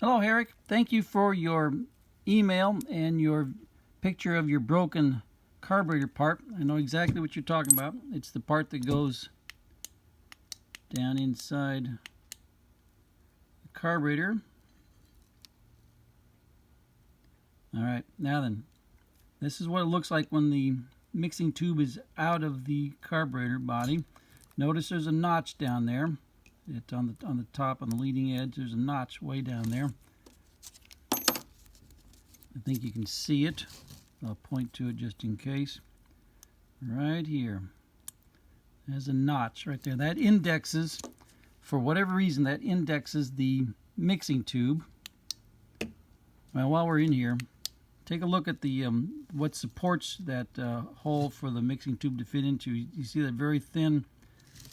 Hello, Herrick. Thank you for your email and your picture of your broken carburetor part. I know exactly what you're talking about. It's the part that goes down inside the carburetor. Alright, now then, this is what it looks like when the mixing tube is out of the carburetor body. Notice there's a notch down there. It's on the top, on the leading edge. There's a notch way down there. I think you can see it. I'll point to it just in case. Right here. There's a notch right there. That indexes, for whatever reason, that indexes the mixing tube. Well, while we're in here, take a look at the what supports that hole for the mixing tube to fit into. You see that very thin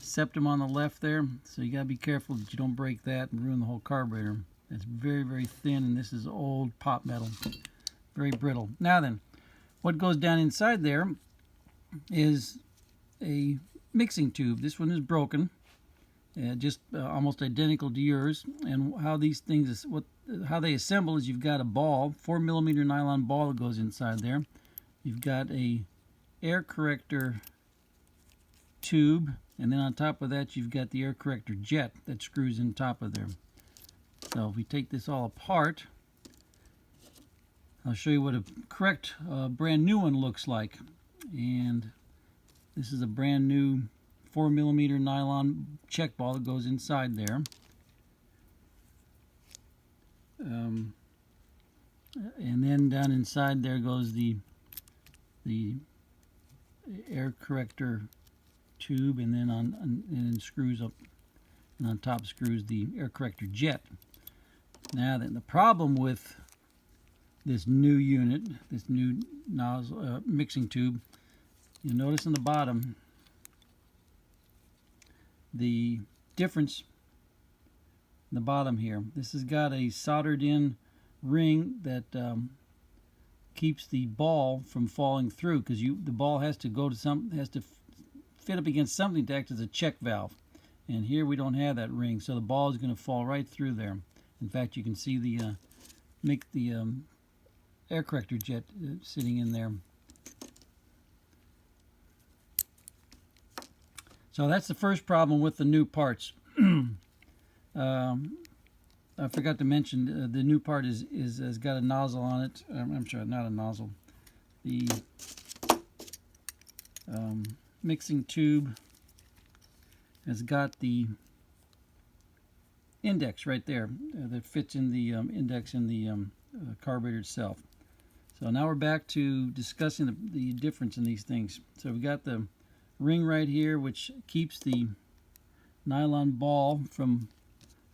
septum on the left there? So you got to be careful that you don't break that and ruin the whole carburetor. It's very, very thin, and this is old pot metal. Very brittle. Now then, what goes down inside there is a mixing tube. This one is broken, just almost identical to yours. And how these things, how they assemble is you've got a ball, 4mm nylon ball that goes inside there. You've got a air corrector tube, and then on top of that you've got the air corrector jet that screws in top of there. So if we take this all apart, I'll show you what a correct brand new one looks like. And this is a brand new 4mm nylon check ball that goes inside there. And then down inside there goes the air corrector tube, and then and screws up, and on top screws the air corrector jet. Now then, the problem with this new unit, this new nozzle mixing tube, you'll notice on the bottom the difference in the bottom here. This has got a soldered in ring that keeps the ball from falling through, because the ball has to go to has to fit up against something to act as a check valve, and here we don't have that ring, so the ball is going to fall right through there. In fact, you can see the air corrector jet sitting in there. So that's the first problem with the new parts. I forgot to mention the new part has got a nozzle on it. I'm sorry, not a nozzle. The mixing tube has got the index right there that fits in the index in the carburetor itself. So now we're back to discussing the difference in these things. So we got the ring right here, which keeps the nylon ball from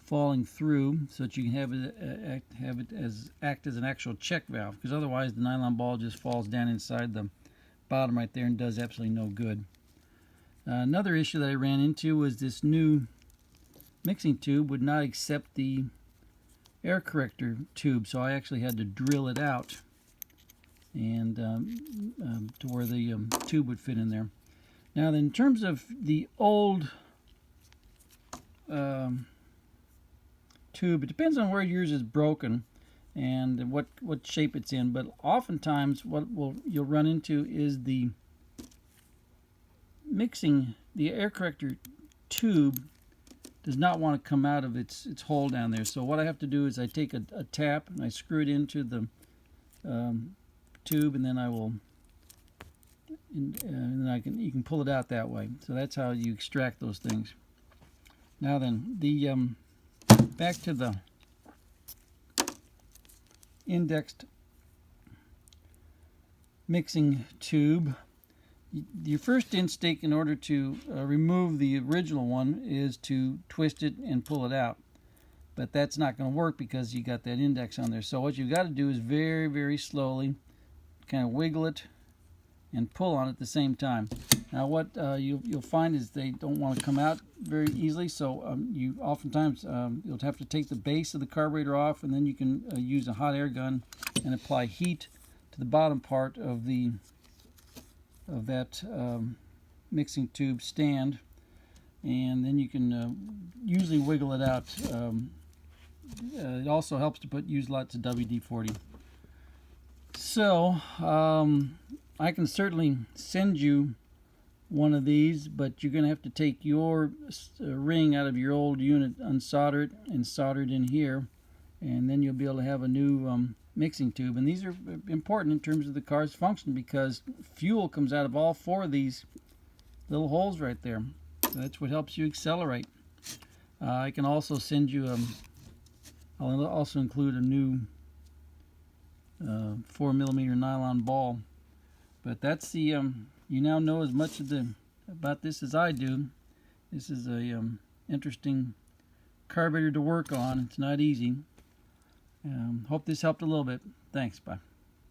falling through, so that you can have it act as an actual check valve, because otherwise the nylon ball just falls down inside the bottom right there and does absolutely no good. Another issue that I ran into was this new mixing tube would not accept the air corrector tube, so I actually had to drill it out and to where the tube would fit in there. Now then, in terms of the old tube, it depends on where yours is broken and what shape it's in, but oftentimes what you'll run into is the air corrector tube does not want to come out of its hole down there. So what I have to do is I take a tap and I screw it into the tube, and then I will and then you can pull it out that way. So that's how you extract those things. Now then, the back to the indexed mixing tube. Your first instinct in order to remove the original one is to twist it and pull it out, but that's not going to work because you got that index on there. So what you've got to do is very, very slowly kind of wiggle it and pull on it at the same time. Now what you'll find is they don't want to come out very easily, so you oftentimes you'll have to take the base of the carburetor off, and then you can use a hot air gun and apply heat to the bottom part of that mixing tube stand, and then you can usually wiggle it out it also helps to use lots of WD-40. So I can certainly send you one of these, but you're going to have to take your ring out of your old unit, unsolder it, and solder it in here, and then you'll be able to have a new mixing tube. And these are important in terms of the car's function, because fuel comes out of all four of these little holes right there. So that's what helps you accelerate. I can also send you I'll also include a new 4mm nylon ball. But that's the you now know as much about this as I do. This is a interesting carburetor to work on. It's not easy. Hope this helped a little bit. Thanks. Bye.